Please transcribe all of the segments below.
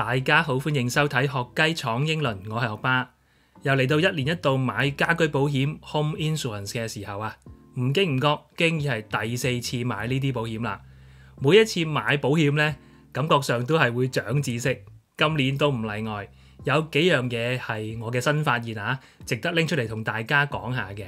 大家好，歡迎收睇學雞闖英倫，我係學巴。又嚟到一年一度買家居保險 Home Insurance 嘅時候啊，唔經唔覺經已係第4次買呢啲保險啦。每一次買保險呢，感覺上都係會長知識，今年都唔例外。有幾樣嘢係我嘅新發現啊，值得拎出嚟同大家講下嘅。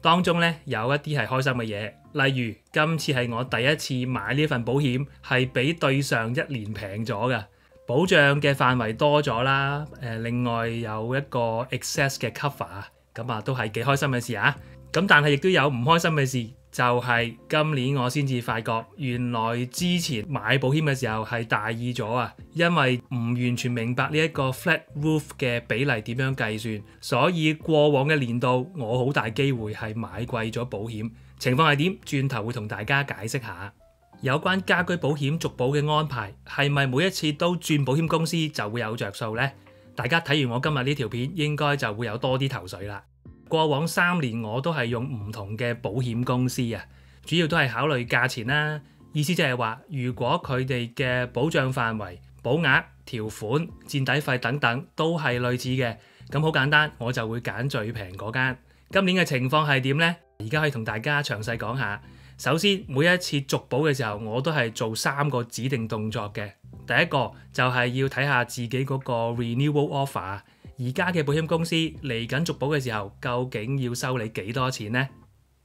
當中呢，有一啲係開心嘅嘢，例如今次係我第一次買呢份保險，係比對上一年平咗㗎。保障嘅範圍多咗啦，另外有一個 excess 嘅 cover， 咁啊都係幾開心嘅事啊。咁但係亦都有唔開心嘅事，就係今年我先至發覺，原來之前買保險嘅時候係大意咗啊，因為唔完全明白呢一個 flat roof 嘅比例點樣計算，所以過往嘅年度我好大機會係買貴咗保險。情況係點？轉頭會同大家解釋下。有關家居保險續保嘅安排，係咪每一次都轉保險公司就會有着數呢？大家睇完我今日呢條片，應該就會有多啲頭緒啦。過往3年我都係用唔同嘅保險公司啊，主要都係考慮價錢啦。意思即係話，如果佢哋嘅保障範圍、保額、條款、墊底費等等都係類似嘅，咁好簡單，我就會揀最平嗰間。今年嘅情況係點呢？而家可以同大家詳細講下。首先，每一次續保嘅時候，我都係做3個指定動作嘅。第一個就係要睇下自己嗰個 renewal offer， 而家嘅保險公司嚟緊續保嘅時候，究竟要收你幾多錢呢？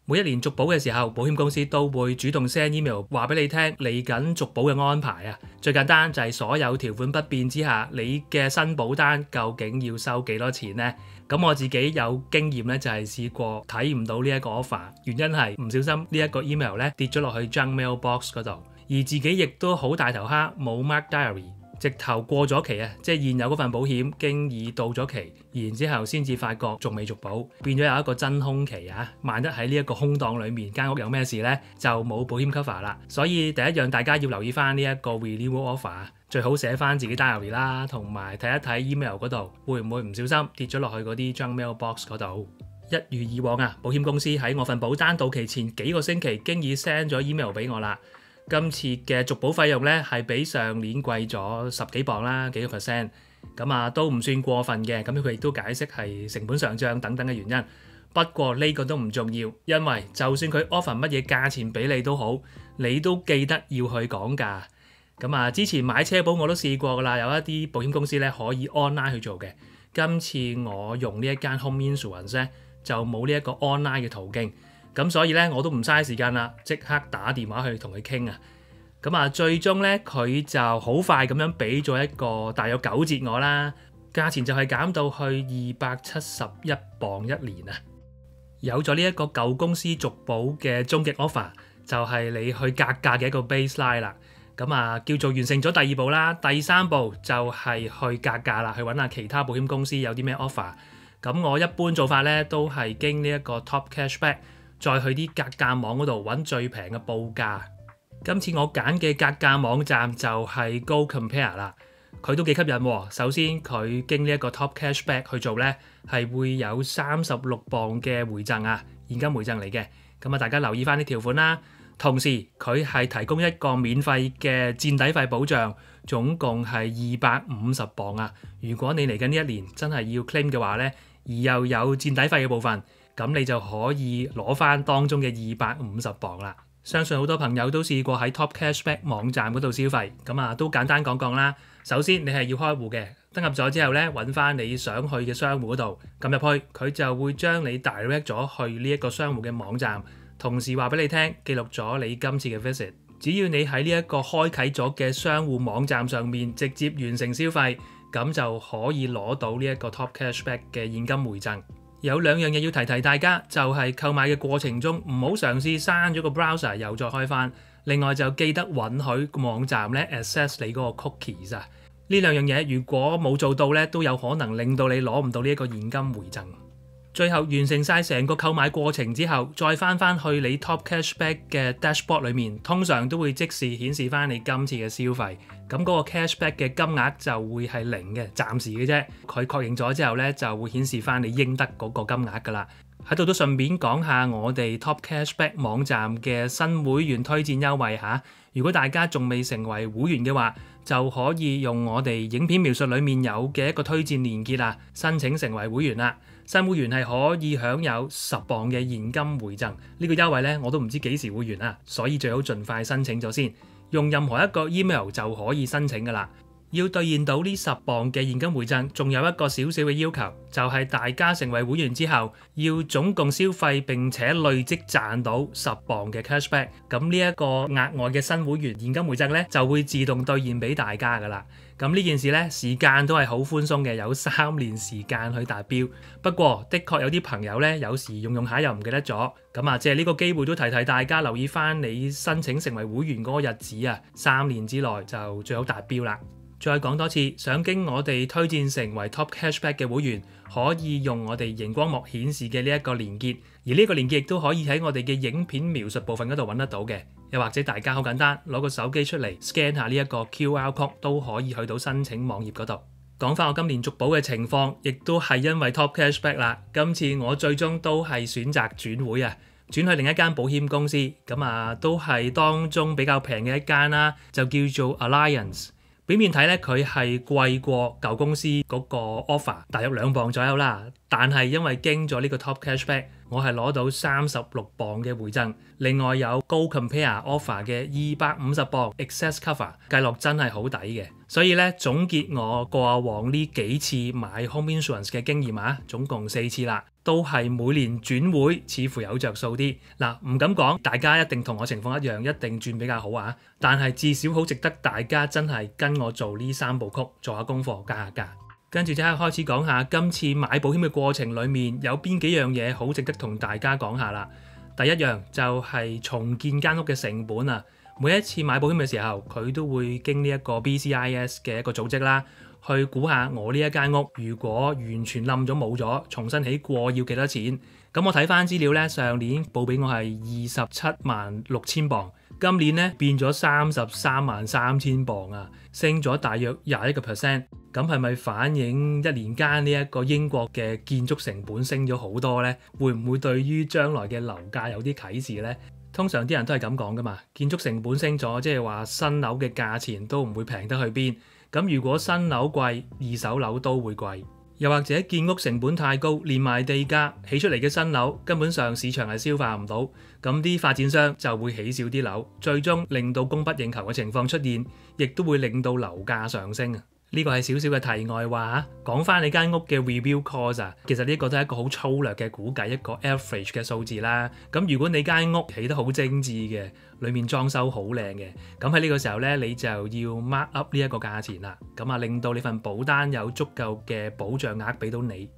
每一年續保嘅時候，保險公司都會主動 send email 話俾你聽嚟緊續保嘅安排啊。最簡單就係所有條款不變之下，你嘅新保單究竟要收幾多錢呢？咁我自己有經驗咧，就係試過睇唔到呢一個 offer， 原因係唔小心呢一個 email 咧跌咗落去 junk mail box 嗰度，而自己亦都好大頭蝦冇 mark diary， 直頭過咗期啊！即係現有嗰份保險經已到咗期，然之後先至發覺仲未續保，變咗有一個真空期啊！萬一喺呢一個空檔裡面間屋有咩事咧，就冇保險 cover 啦。所以第一樣大家要留意翻呢一個 renewal offer。最好寫翻自己 diary 啦，同埋睇一睇 email 嗰度會唔會唔小心跌咗落去嗰啲 junk mail box 嗰度。一如以往啊，保險公司喺我份保單到期前幾個星期經已 send 咗 email 俾我啦。今次嘅續保費用咧係比上年貴咗10幾磅啦，幾個 percent， 咁啊都唔算過分嘅。咁佢亦都解釋係成本上漲等等嘅原因。不過呢個都唔重要，因為就算佢 offer 乜嘢價錢俾你都好，你都記得要去講價。咁啊，之前買車保我都試過㗎啦，有一啲保險公司咧可以 online 去做嘅。今次我用呢一間 Home Insurance 咧，就冇呢一個 online 嘅途徑，咁所以咧我都唔嘥時間啦，即刻打電話去同佢傾啊。咁啊，最終咧佢就好快咁樣俾咗一個大約9折我啦，價錢就係減到去271磅一年啊。有咗呢一個舊公司續保嘅終極 offer， 就係你去格價嘅一個 baseline 啦。咁啊，叫做完成咗第2步啦。第3步就係去格價啦，去揾下其他保險公司有啲咩 offer。咁我一般做法咧，都係經呢一個 Top Cashback， 再去啲格價網嗰度揾最平嘅報價。今次我揀嘅格價網站就係 GoCompare 啦，佢都幾吸引喎。首先佢經呢一個 Top Cashback 去做咧，係會有36磅嘅回贈啊，現金回贈嚟嘅。咁啊，大家留意翻啲條款啦。同時佢係提供一個免費嘅墊底費保障，總共係250磅啊！如果你嚟緊呢一年真係要 claim 嘅話咧，而又有墊底費嘅部分，咁你就可以攞翻當中嘅250磅啦。相信好多朋友都試過喺 Top Cashback 網站嗰度消費，咁啊都簡單講講啦。首先你係要開戶嘅，登入咗之後咧，揾翻你想去嘅商戶嗰度，撳入去，佢就會將你 direct 咗去呢一個商戶嘅網站。同時話俾你聽，記錄咗你今次嘅 visit。只要你喺呢一個開啟咗嘅商戶網站上面直接完成消費，咁就可以攞到呢一個 Top Cashback 嘅現金回贈。有2樣嘢要提提大家，就係購買嘅過程中唔好嘗試刪咗個 browser 又再開翻。另外就記得允許網站咧 access 你嗰個 cookies 啊。呢2樣嘢如果冇做到咧，都有可能令到你攞唔到呢一個現金回贈。最後完成晒成個購買過程之後，再翻去你 Top Cashback 嘅 dashboard 裏面，通常都會即時顯示翻你今次嘅消費。咁嗰個 cashback 嘅金額就會係0嘅，暫時嘅啫。佢確認咗之後咧，就會顯示翻你應得嗰個金額噶啦。喺度都順便講下我哋 Top Cashback 網站嘅新會員推薦優惠嚇。如果大家仲未成為會員嘅話，就可以用我哋影片描述裡面有嘅一個推薦連結啊，申請成為會員啦。新會員係可以享有10磅嘅現金回贈，呢個優惠呢，我都唔知幾時會完啊，所以最好盡快申請咗先，用任何一個 email 就可以申請噶啦。要兌現到呢10磅嘅現金回贈，仲有一個少少嘅要求，就係大家成為會員之後，要總共消費並且累積賺到10磅嘅 cashback， 咁呢一個額外嘅新會員現金回贈呢，就會自動兌現俾大家噶啦。咁呢件事呢，時間都係好寬鬆嘅，有3年時間去達標。不過的確有啲朋友呢，有時用下又唔記得咗，咁啊，借呢個機會都提提大家留意翻你申請成為會員嗰個日子啊，3年之內就最好達標啦。再講多次，想經我哋推薦成為 Top Cashback 嘅會員，可以用我哋熒光幕顯示嘅呢一個連結，而呢個連結亦都可以喺我哋嘅影片描述部分嗰度揾得到嘅。又或者大家好簡單，攞個手機出嚟 scan 下呢一個 QR code 都可以去到申請網頁嗰度。講翻我今年續保嘅情況，亦都係因為 Top Cashback 啦。今次我最終都係選擇轉會啊，轉去另一間保險公司，咁啊都係當中比較平嘅一間啦，就叫做 Alliance。表面睇咧，佢係貴過舊公司嗰個 offer， 大約2磅左右啦。但係因為經咗呢個 Top Cashback， 我係攞到36磅嘅回贈，另外有高 Compare offer 嘅250磅 Excess Cover， 計落真係好抵嘅。所以咧，總結我過往呢幾次買 Home Insurance 嘅經驗啊，總共4次啦，都係每年轉會似乎有着數啲。嗱，唔敢講大家一定同我情況一樣，一定轉比較好啊。但係至少好值得大家真係跟我做呢3部曲，做下功課，加下價。跟住即刻開始講下今次買保險嘅過程裡面有邊幾樣嘢好值得同大家講下啦。第一樣就係重建間屋嘅成本啊。每一次買保險嘅時候，佢都會經呢一個 BCIS 嘅一個組織啦，去估下我呢一間屋如果完全冧咗冇咗，重新起過要幾多錢？咁我睇翻資料咧，上年報俾我係276000磅，今年咧變咗333000磅啊，升咗大約21%。咁係咪反映一年間呢一個英國嘅建築成本升咗好多呢？會唔會對於將來嘅樓價有啲啟示呢？通常啲人都係咁講噶嘛，建築成本升咗，即係話新樓嘅價錢都唔會平得去邊。咁如果新樓貴，二手樓都會貴。又或者建屋成本太高，連埋地價起出嚟嘅新樓根本上市場係消化唔到，咁啲發展商就會起少啲樓，最終令到供不應求嘅情況出現，亦都會令到樓價上升啊！呢個係少少嘅題外話，講翻你間屋嘅 rebuild cost 啊，其實呢個都係一個好粗略嘅估計，一個 average 嘅數字啦。咁如果你間屋起得好精緻嘅，裡面裝修好靚嘅，咁喺呢個時候咧，你就要 mark up 呢一個價錢啦。咁啊，令到你份保單有足夠嘅保障額俾到你。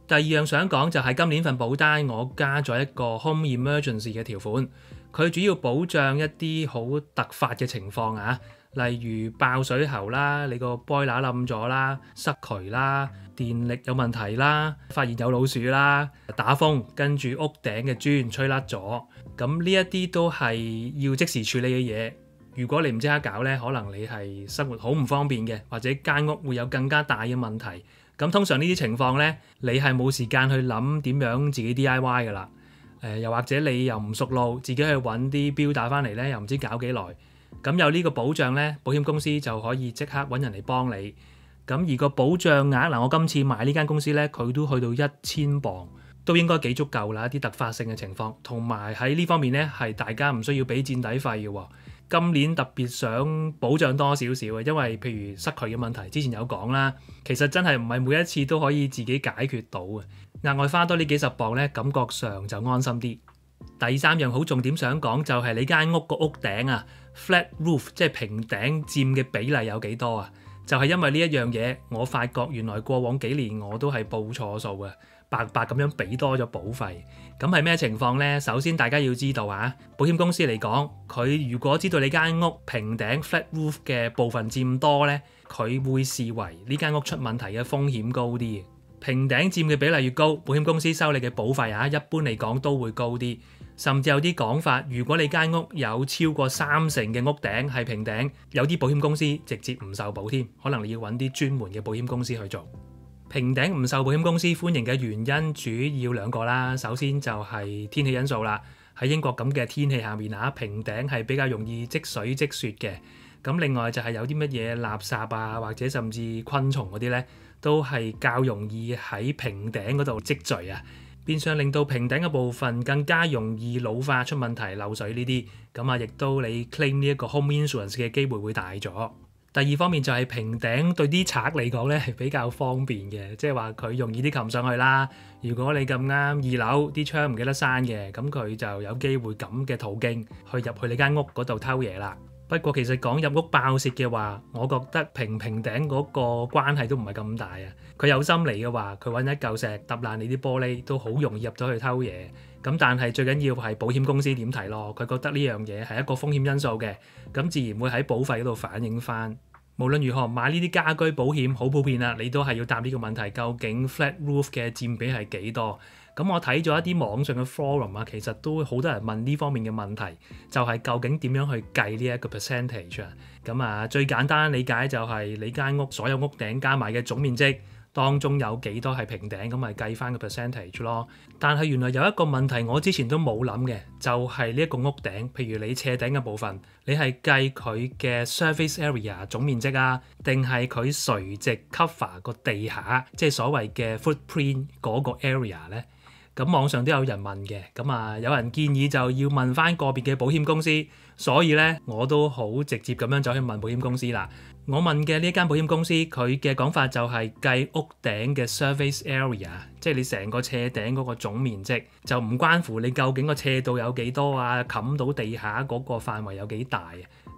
第二樣想講就係今年份保單我加咗一個 home emergency 嘅條款，佢主要保障一啲好突發嘅情況啊。例如爆水喉啦，你個 boiler 冧咗啦，塞渠啦，電力有問題啦，發現有老鼠啦，打風跟住屋頂嘅磚吹甩咗，咁呢一啲都係要即時處理嘅嘢。如果你唔即刻搞呢，可能你係生活好唔方便嘅，或者間屋會有更加大嘅問題。咁通常呢啲情況呢，你係冇時間去諗點樣自己 DIY 噶啦。又或者你又唔熟路，自己去揾啲標打翻嚟呢，又唔知搞幾耐。咁有呢個保障呢，保險公司就可以即刻揾人嚟幫你。咁而個保障額嗱，我今次買呢間公司呢，佢都去到1000磅，都應該幾足夠啦。一啲突發性嘅情況，同埋喺呢方面呢，係大家唔需要俾墊底費嘅喎。今年特別想保障多少少嘅，因為譬如塞渠嘅問題，之前有講啦，其實真係唔係每一次都可以自己解決到嘅。額外花多呢幾十磅呢，感覺上就安心啲。第3樣好重點想講就係你間屋個屋頂啊 ，flat roof 即係平頂佔嘅比例有幾多啊？就係因為呢一樣嘢，我發覺原來過往幾年我都係報錯數嘅，白白咁樣俾多咗保費。咁係咩情況呢？首先大家要知道啊，保險公司嚟講，佢如果知道你間屋平頂 flat roof 嘅部分佔多呢，佢會視為呢間屋出問題嘅風險高啲。平頂佔嘅比例越高，保險公司收你嘅保費啊，一般嚟講都會高啲。甚至有啲講法，如果你間屋有超過30%嘅屋頂係平頂，有啲保險公司直接唔受保添，可能你要揾啲專門嘅保險公司去做。平頂唔受保險公司歡迎嘅原因主要2個啦，首先就係天氣因素啦。喺英國咁嘅天氣下面啊，平頂係比較容易積水積雪嘅。咁另外就係有啲乜嘢垃圾啊，或者甚至昆蟲嗰啲咧，都係較容易喺平頂嗰度積聚啊，變相令到平頂嘅部分更加容易老化出問題漏水呢啲，咁啊亦都你 claim 呢一個 home insurance 嘅機會會大咗。第二方面就係平頂對啲賊嚟講咧係比較方便嘅，即係話佢容易啲擒上去啦。如果你咁啱二樓啲窗唔記得閂嘅，咁佢就有機會咁嘅途徑去入去你間屋嗰度偷嘢啦。不過其實講入屋爆竊嘅話，我覺得平頂嗰個關係都唔係咁大啊。佢有心嚟嘅話，佢揾一嚿石揼爛你啲玻璃都好容易入咗去偷嘢。咁但係最緊要係保險公司點睇咯？佢覺得呢樣嘢係一個風險因素嘅，咁自然會喺保費嗰度反映翻。無論如何買呢啲家居保險好普遍啦，你都係要答呢個問題，究竟 flat roof 嘅佔比係幾多？咁我睇咗一啲網上嘅 forum 啊，其實都好多人問呢方面嘅問題，就係究竟點樣去計呢一個 percentage 啊？咁啊，最簡單理解就係你間屋所有屋頂加埋嘅總面積當中有幾多係平頂，咁咪計翻個 percentage 咯。但係原來有一個問題我之前都冇諗嘅，就係呢一個屋頂，譬如你斜頂嘅部分，你係計佢嘅 surface area 總面積啊，定係佢垂直 cover 個地下，即係所謂嘅 footprint 嗰個 area 咧？咁網上都有人問嘅，咁啊有人建議就要問翻個別嘅保險公司，所以咧我都好直接咁樣走去問保險公司啦。我問嘅呢間保險公司，佢嘅講法就係計屋頂嘅 surface area， 即係你成個斜頂嗰個總面積，就唔關乎你究竟個斜度有幾多啊，冚到地下嗰個範圍有幾大啊。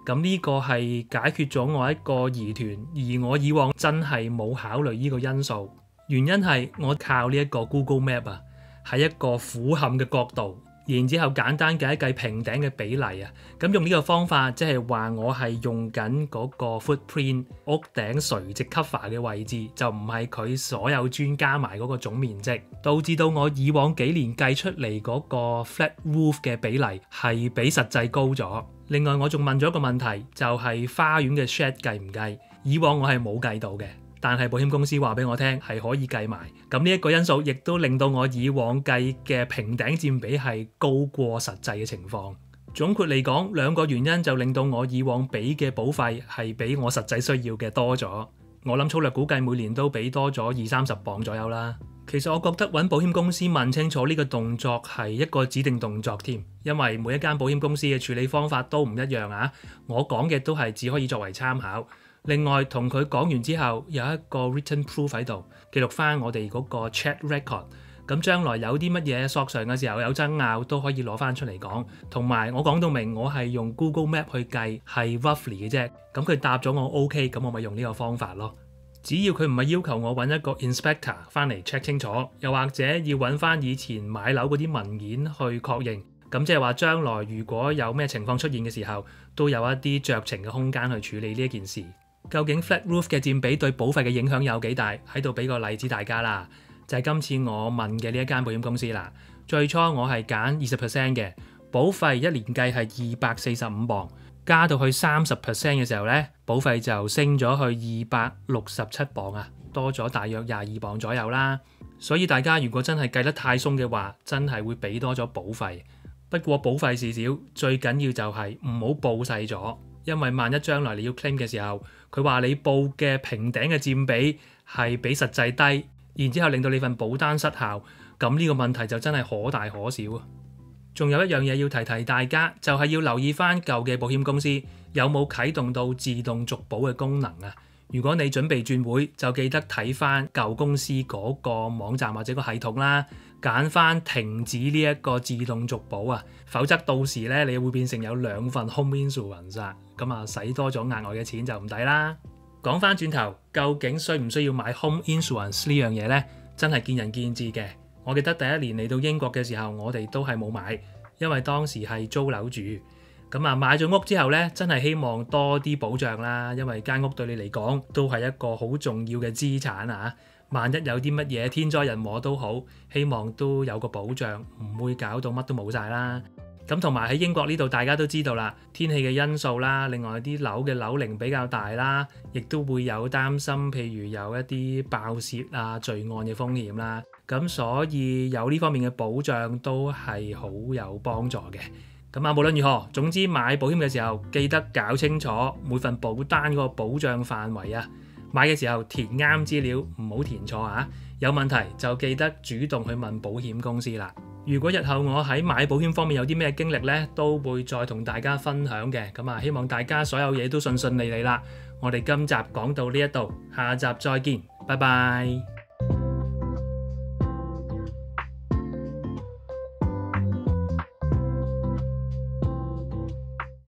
咁呢個係解決咗我一個疑團，而我以往真係冇考慮呢個因素，原因係我靠呢一個 Google Map 啊。喺一個俯瞰嘅角度，然之後簡單計一計平頂嘅比例啊，咁用呢個方法即係話我係用緊嗰個 footprint 屋頂垂直 cover 嘅位置，就唔係佢所有磚加埋嗰個總面積，導致到我以往幾年計出嚟嗰個 flat roof 嘅比例係比實際高咗。另外我仲問咗一個問題，就係花園嘅 shed 計唔計？以往我係冇計到嘅。但係保險公司話俾我聽係可以計埋，咁呢一個因素亦都令到我以往計嘅平頂佔比係高過實際嘅情況。總括嚟講，兩個原因就令到我以往俾嘅保費係比我實際需要嘅多咗。我諗粗略估計每年都俾多咗20-30磅左右啦。其實我覺得揾保險公司問清楚呢個動作係一個指定動作添，因為每一間保險公司嘅處理方法都唔一樣啊。我講嘅都係只可以作為參考。另外同佢講完之後，有一個 written proof 喺度記錄翻我哋嗰個 chat record， 咁將來有啲乜嘢索償嘅時候有爭拗都可以攞翻出嚟講。同埋我講到明我係用 Google Map 去計係 roughly 嘅啫，咁佢答咗我 OK， 咁我咪用呢個方法咯。只要佢唔係要求我揾一個 inspector 翻嚟 check 清楚，又或者要揾翻以前買樓嗰啲文件去確認，咁即係話將來如果有咩情況出現嘅時候，都有一啲酌情嘅空間去處理呢一件事。究竟 flat roof 嘅佔比對保費嘅影響有幾大？喺度俾個例子大家啦，就係今次我問嘅呢一間保險公司啦。最初我係揀20% 嘅保費，一年計係245磅，加到去30% 嘅時候呢，保費就升咗去267磅啊，多咗大約22磅左右啦。所以大家如果真係計得太鬆嘅話，真係會俾多咗保費。不過保費事少，最緊要就係唔好報細咗。因為萬一將來你要 claim 嘅時候，佢話你報嘅平頂嘅佔比係比實際低，然之後令到你份保單失效，咁呢個問題就真係可大可小啊！仲有一樣嘢要提提大家，就係要留意翻舊嘅保險公司有冇啟動到自動續保嘅功能啊！如果你準備轉會，就記得睇翻舊公司嗰個網站或者個系統啦，揀翻停止呢一個自動續保啊，否則到時咧你會變成有2份 home insurance 啊，咁啊使多咗額外嘅錢就唔抵啦。講翻轉頭，究竟需唔需要買 home insurance 呢樣嘢呢？真係見仁見智嘅。我記得第一年嚟到英國嘅時候，我哋都係冇買，因為當時係租樓住。咁啊買咗屋之後呢，真係希望多啲保障啦，因為間屋對你嚟講都係一個好重要嘅資產啊！萬一有啲乜嘢天災人禍都好，希望都有個保障，唔會搞到乜都冇晒啦。咁同埋喺英國呢度，大家都知道啦，天氣嘅因素啦，另外啲樓嘅樓齡比較大啦，亦都會有擔心，譬如有一啲爆竊啊、罪案嘅風險啦。咁所以有呢方面嘅保障都係好有幫助嘅。咁無論如何，總之買保險嘅時候記得搞清楚每份保單嗰個保障範圍啊。買嘅時候填啱資料，唔好填錯啊。有問題就記得主動去問保險公司啦。如果日後我喺買保險方面有啲咩經歷呢，都會再同大家分享嘅。咁希望大家所有嘢都順順利利啦。我哋今集講到呢一度，下集再見，拜拜。